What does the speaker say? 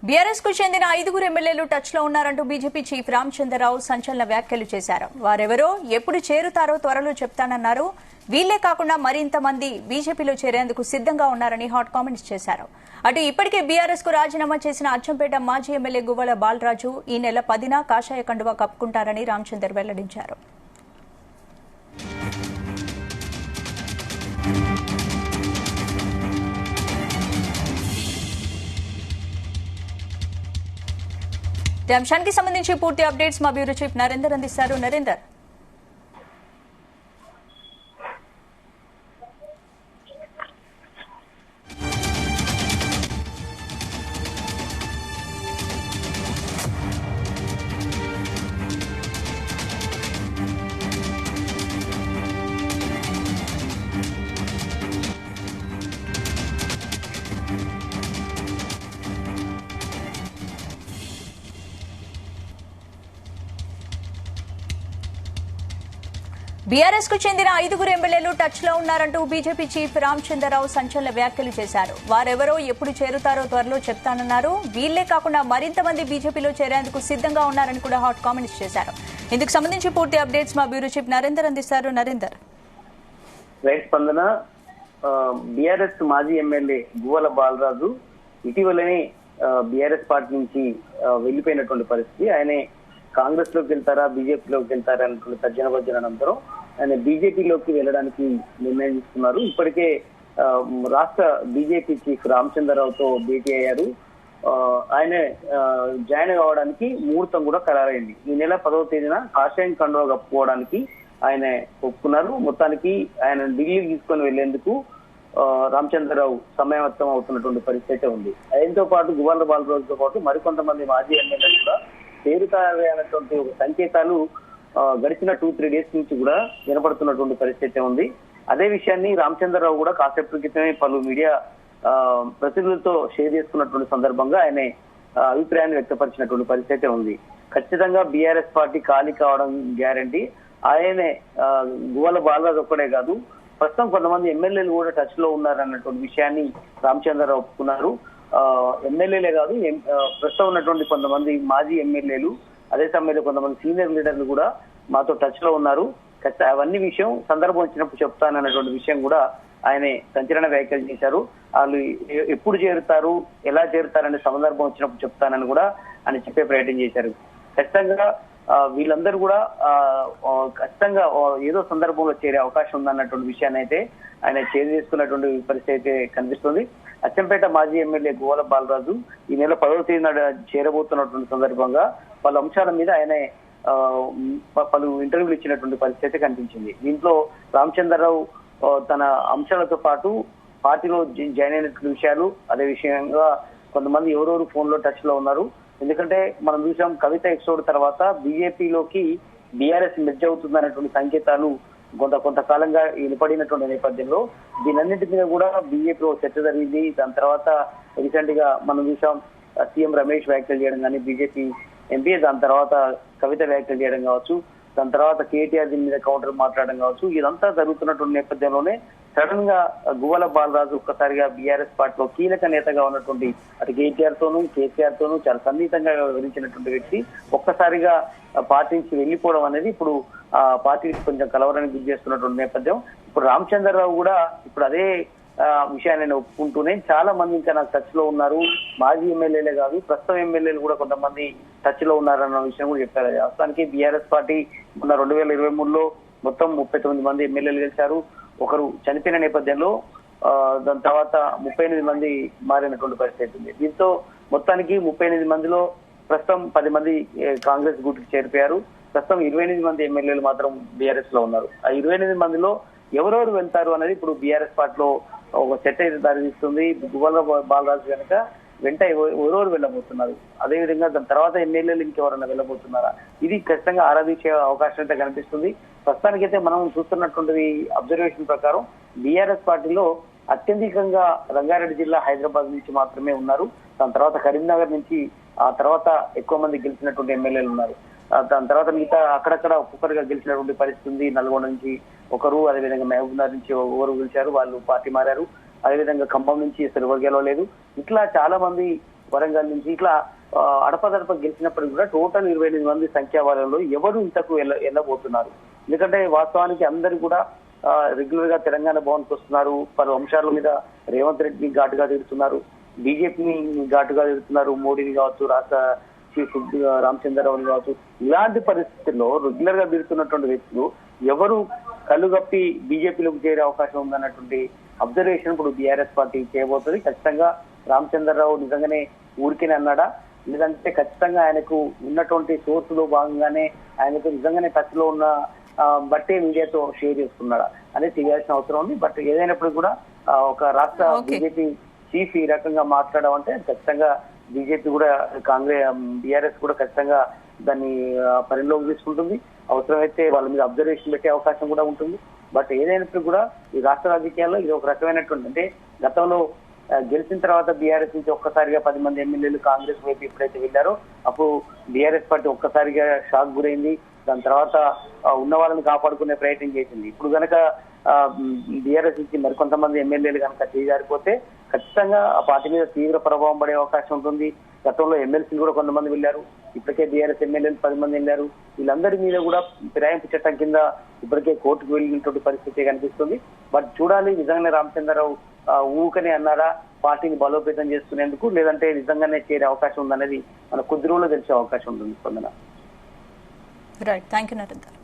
BRS కు చెందిన 5 ఎమ్మెల్యేలు టచ్ లో ఉన్నారంటూ బీజేపీ చీఫ్ రామచంద్రరావు సంచలన వ్యాఖ్యలు చేశారు. వారెవరో ఎప్పుడు చేరుతారో త్వరలో చెప్తానన్నారు. వీళ్లే కాకుండా మరింత మంది బీజేపీలో చేరేందుకు సిద్ధంగా ఉన్నారని హాట్ కామెంట్స్ చేశారు. అటు ఇప్పటికే బీఆర్ఎస్ కు రాజీనామా చేసిన అచ్చంపేట మాజీ ఎమ్మెల్యే గువ్వల బాలరాజు ఈ నెల 10న కాషాయ కండువా కప్పుకుంటారని రామచందర్ వెల్లడించారు. ఈ అంశానికి సంబంధించి పూర్తి అప్డేట్స్ మా బ్యూరో చీఫ్ నరేందర్ అందిస్తారు. నరేందర్, బీఆర్ఎస్ కు చెందిన 5 ఎమ్మెల్యేలు టచ్ లో ఉన్నారంటూ బీజేపీ చీఫ్ రామచంద్రరావు సంచలన వ్యాఖ్యలు చేశారు. వారెవరో ఎప్పుడు చేరుతారో త్వరలో చెప్తానన్నారు. వీళ్లే కాకుండా మరింత మంది బీజేపీలో చేరేందుకు సిద్ధంగా ఉన్నారని కూడా హాట్ కామెంట్స్ చేశారు. ఇందుకు సంబంధించి పూర్తి అప్డేట్స్ మా బ్యూరో చీఫ్ నరేందర్ అందిస్తారు. నరేందర్, స్పందన బీఆర్ఎస్ మాజీ ఎమ్మెల్యే గువ్వల బాలరాజు ఇటీవలనే బీఆర్ఎస్ పార్టీ నుంచి వెళ్లిపోయినటువంటి పరిస్థితి. ఆయనే కాంగ్రెస్ లోకి వెళ్తారా బీజేపీలోకి వెళ్తారా అన్నటువంటి తర్జన భర్జన అనంతరం ఆయన బీజేపీలోకి వెళ్ళడానికి నిర్ణయం తీసుకున్నారు. ఇప్పటికే రాష్ట్ర బీజేపీ చీఫ్ రామచంద్రరావుతో భేటీ అయ్యారు. ఆయన జాయిన్ కావడానికి ముహూర్తం కూడా ఖరారైంది. ఈ నెల 10వ తేదీన కాషాయం కండువా కప్పుకోవడానికి ఆయన ఒప్పుకున్నారు. మొత్తానికి ఆయన ఢిల్లీకి తీసుకొని వెళ్లేందుకు రామచంద్రరావు సమాయత్తం అవుతున్నటువంటి పరిస్థితి ఉంది. ఆయనతో పాటు గువ్వల బాలరాజుతో పాటు మరికొంతమంది మాజీ ఎమ్మెల్యేలు కూడా పేరుతారే అనేటువంటి ఒక సంకేతాలు గడిచిన 2-3 డేస్ నుంచి కూడా వినపడుతున్నటువంటి పరిస్థితి ఉంది. అదే విషయాన్ని రామచంద్రరావు కూడా కాసేపటి క్రితమే పలు మీడియా ప్రతినిధులతో షేర్ చేసుకున్నటువంటి సందర్భంగా ఆయన అభిప్రాయాన్ని వ్యక్తపరిచినటువంటి పరిస్థితి ఉంది. ఖచ్చితంగా బీఆర్ఎస్ పార్టీ ఖాళీ కావడం గ్యారంటీ. ఆయనే గువ్వల బాలరాజు ఒక్కడే కాదు, ప్రస్తుతం కొంతమంది ఎమ్మెల్యేలు కూడా టచ్ లో ఉన్నారన్నటువంటి విషయాన్ని రామచంద్రరావు ఒప్పుకున్నారు. ఎమ్మెల్యేలే కాదు, ప్రస్తుతం ఉన్నటువంటి కొంతమంది మాజీ ఎమ్మెల్యేలు, అదే సమయంలో కొంతమంది సీనియర్ లీడర్లు కూడా మాతో టచ్ లో ఉన్నారు. అవన్నీ విషయం సందర్భం వచ్చినప్పుడు చెప్తానన్నటువంటి విషయం కూడా ఆయన సంచలన వ్యాఖ్యలు చేశారు. వాళ్ళు ఎప్పుడు చేరుతారు, ఎలా చేరుతారనే సందర్భం వచ్చినప్పుడు చెప్తానని కూడా ఆయన చెప్పే ప్రయత్నం చేశారు. ఖచ్చితంగా వీళ్ళందరూ కూడా ఖచ్చితంగా ఏదో సందర్భంలో చేరే అవకాశం ఉందన్నటువంటి విషయాన్ని అయితే ఆయన షేర్ చేసుకున్నటువంటి పరిస్థితి అయితే కనిపిస్తుంది. అచ్చంపేట మాజీ ఎమ్మెల్యే గువ్వల బాలరాజు ఈ నెల 10వ తేదీన చేరబోతున్నటువంటి సందర్భంగా పలు అంశాల మీద ఆయన పలు ఇంటర్వ్యూలు ఇచ్చినటువంటి పరిస్థితి కనిపించింది. దీంట్లో రామచంద్రరావు తన అంశాలతో పాటు పార్టీలో జాయిన్ అయినటువంటి విషయాలు, అదే విషయంగా కొంతమంది ఎవరెవరు ఫోన్ లో టచ్ లో ఉన్నారు. ఎందుకంటే మనం చూసాం కవిత ఎపిసోడ్ తర్వాత బీజేపీలోకి బీఆర్ఎస్ మెర్జ్ అవుతుందనేటువంటి సంకేతాలు కొంతకాలంగా వినపడినటువంటి నేపథ్యంలో దీనన్నింటి మీద కూడా బీజేపీలో చర్చ జరిగింది. దాని తర్వాత రీసెంట్ గా మనం చూసాం సీఎం రమేష్ వ్యాఖ్యలు చేయడం కానీ, బీజేపీ ఎంపీ, దాని తర్వాత కవిత వ్యాఖ్యలు చేయడం కావచ్చు, దాని తర్వాత కేటీఆర్ దీని మీద కౌంటర్ మాట్లాడడం కావచ్చు, ఇదంతా జరుగుతున్నటువంటి నేపథ్యంలోనే సడన్ గా గువ్వల బాలరాజు ఒక్కసారిగా బీఆర్ఎస్ పార్టీలో కీలక నేతగా ఉన్నటువంటి అటు కేటీఆర్ తోనూ కేసీఆర్ తోనూ చాలా సన్నిహితంగా వివరించినటువంటి వ్యక్తి ఒక్కసారిగా పార్టీ నుంచి వెళ్లిపోవడం అనేది ఇప్పుడు ఆ పార్టీకి కొంచెం కలవరానికి గురి చేస్తున్నటువంటి నేపథ్యం. ఇప్పుడు రామచంద్రరావు కూడా ఇప్పుడు అదే విషయాన్ని ఒప్పుకుంటూనే చాలా మంది ఇంకా నాకు టచ్ లో ఉన్నారు, మాజీ ఎమ్మెల్యేలే కాదు ప్రస్తుతం ఎమ్మెల్యేలు కూడా కొంతమంది టచ్ లో ఉన్నారన్న విషయం కూడా చెప్పారు. వాస్తవానికి బీఆర్ఎస్ పార్టీ మొన్న 2023లో మొత్తం 39 మంది ఎమ్మెల్యేలు గెలిచారు. ఒకరు చనిపోయిన నేపథ్యంలో దాని తర్వాత 38 మంది మారినటువంటి పరిస్థితి ఉంది. దీంతో మొత్తానికి 38 మందిలో ప్రస్తుతం 10 మంది కాంగ్రెస్ గూటికి చేరిపోయారు. ప్రస్తుతం 28 మంది ఎమ్మెల్యేలు మాత్రం బీఆర్ఎస్ లో ఉన్నారు. ఆ 28 మందిలో ఎవరెవరు వెళ్తారు అనేది ఇప్పుడు బీఆర్ఎస్ పార్టీలో ఒక చర్చ అయితే దారితీస్తుంది. గువ్వల బాలరాజు కనుక వెంట ఎవరెవరు వెళ్ళబోతున్నారు, అదేవిధంగా దాని తర్వాత ఎమ్మెల్యేలు ఇంకెవరైనా వెళ్ళబోతున్నారా, ఇది ఖచ్చితంగా ఆరాధించే అవకాశం అయితే కనిపిస్తుంది. ప్రస్తుతానికైతే మనం చూస్తున్నటువంటి అబ్జర్వేషన్ ప్రకారం బీఆర్ఎస్ పార్టీలో అత్యధికంగా రంగారెడ్డి జిల్లా, హైదరాబాద్ నుంచి మాత్రమే ఉన్నారు. దాని తర్వాత కరీంనగర్ నుంచి, ఆ తర్వాత ఎక్కువ మంది గెలిచినటువంటి ఎమ్మెల్యేలు ఉన్నారు. దాని తర్వాత మిగతా అక్కడక్కడ ఒక్కొక్కరిగా గెలిచినటువంటి పరిస్థితి ఉంది. నల్గొండ నుంచి ఒకరు, అదేవిధంగా మహబూబ్నగర్ నుంచి ఒకరు గెలిచారు, వాళ్ళు పార్టీ మారారు. అదేవిధంగా ఖమ్మం నుంచి అసలు ఎవరు గెలవలేదు. ఇట్లా చాలా మంది వరంగల్ నుంచి ఇట్లా అడపదడప గెలిచినప్పటికీ కూడా టోటల్ 28 మంది సంఖ్యాబలంలో ఎవరు ఇంతకు వెళ్ళబోతున్నారు. ఎందుకంటే వాస్తవానికి అందరూ కూడా రెగ్యులర్ గా తెలంగాణ భవన్కి వస్తున్నారు. పలు అంశాల మీద రేవంత్ రెడ్డిని ఘాటుగా తిడుతున్నారు, బీజేపీని ఘాటుగా తిడుతున్నారు, మోడీని కావచ్చు, రాష్ట్ర చీఫ్ రామచంద్రరావుని కావచ్చు. ఇలాంటి పరిస్థితుల్లో రెగ్యులర్ గా తిడుతున్నటువంటి వ్యక్తులు ఎవరు కళ్ళుగప్పి బీజేపీలోకి చేరే అవకాశం ఉందన్నటువంటి అబ్జర్వేషన్ ఇప్పుడు బీఆర్ఎస్ పార్టీ చేయబోతుంది. ఖచ్చితంగా రామచంద్రరావు నిజంగానే ఊరికేనే అన్నాడా, లేదంటే ఖచ్చితంగా ఆయనకు ఉన్నటువంటి సోర్స్ లో భాగంగానే ఆయనకు నిజంగానే టచ్ లో ఉన్న బట్టే మీడియాతో షేర్ చేసుకున్నాడా అనేది తెలియాల్సిన అవసరం ఉంది. బట్ ఏదైనప్పుడు కూడా ఒక రాష్ట్ర బీజేపీ చీఫ్ ఈ రకంగా మాట్లాడడం అంటే ఖచ్చితంగా బీజేపీ కూడా బీఆర్ఎస్ కూడా ఖచ్చితంగా దాన్ని పరిలోకి తీసుకుంటుంది. అవసరమైతే వాళ్ళ మీద అబ్జర్వేషన్ పెట్టే అవకాశం కూడా ఉంటుంది. బట్ ఏదైనప్పుడు కూడా ఈ రాష్ట్ర రాజకీయాల్లో ఇది ఒక రకమైనటువంటి, అంటే గతంలో గెలిచిన తర్వాత బీఆర్ఎస్ నుంచి ఒక్కసారిగా 10 మంది ఎమ్మెల్యేలు కాంగ్రెస్ వైపు ఎప్పుడైతే వెళ్లారో అప్పుడు బీఆర్ఎస్ పార్టీ ఒక్కసారిగా షాక్ గురైంది. దాని తర్వాత ఉన్న వాళ్ళని కాపాడుకునే ప్రయత్నం చేసింది. ఇప్పుడు గనక బీఆర్ఎస్ నుంచి మరికొంతమంది ఎమ్మెల్యేలు కనుక చేజారిపోతే ఖచ్చితంగా ఆ పార్టీ మీద తీవ్ర ప్రభావం పడే అవకాశం ఉంటుంది. గతంలో ఎమ్మెల్సీలు కూడా కొంతమంది వెళ్లారు, ఇప్పటికే బీఆర్ఎస్ ఎమ్మెల్యేలు 10 మంది వెళ్లారు. వీళ్ళందరి మీద కూడా ఫిరాయింపు చట్టం కింద ఇప్పటికే కోర్టుకు వెళ్ళినటువంటి పరిస్థితి కనిపిస్తుంది. బట్ చూడాలి నిజంగానే రామచంద్రరావు ఊకనే అన్నారా పార్టీని బలోపేతం చేసుకునేందుకు, లేదంటే నిజంగానే చేరే అవకాశం ఉందనేది మన కొద్ది రోజుల్లో తెలిసే అవకాశం ఉంటుంది. స్పందన. Right, thank you Narender.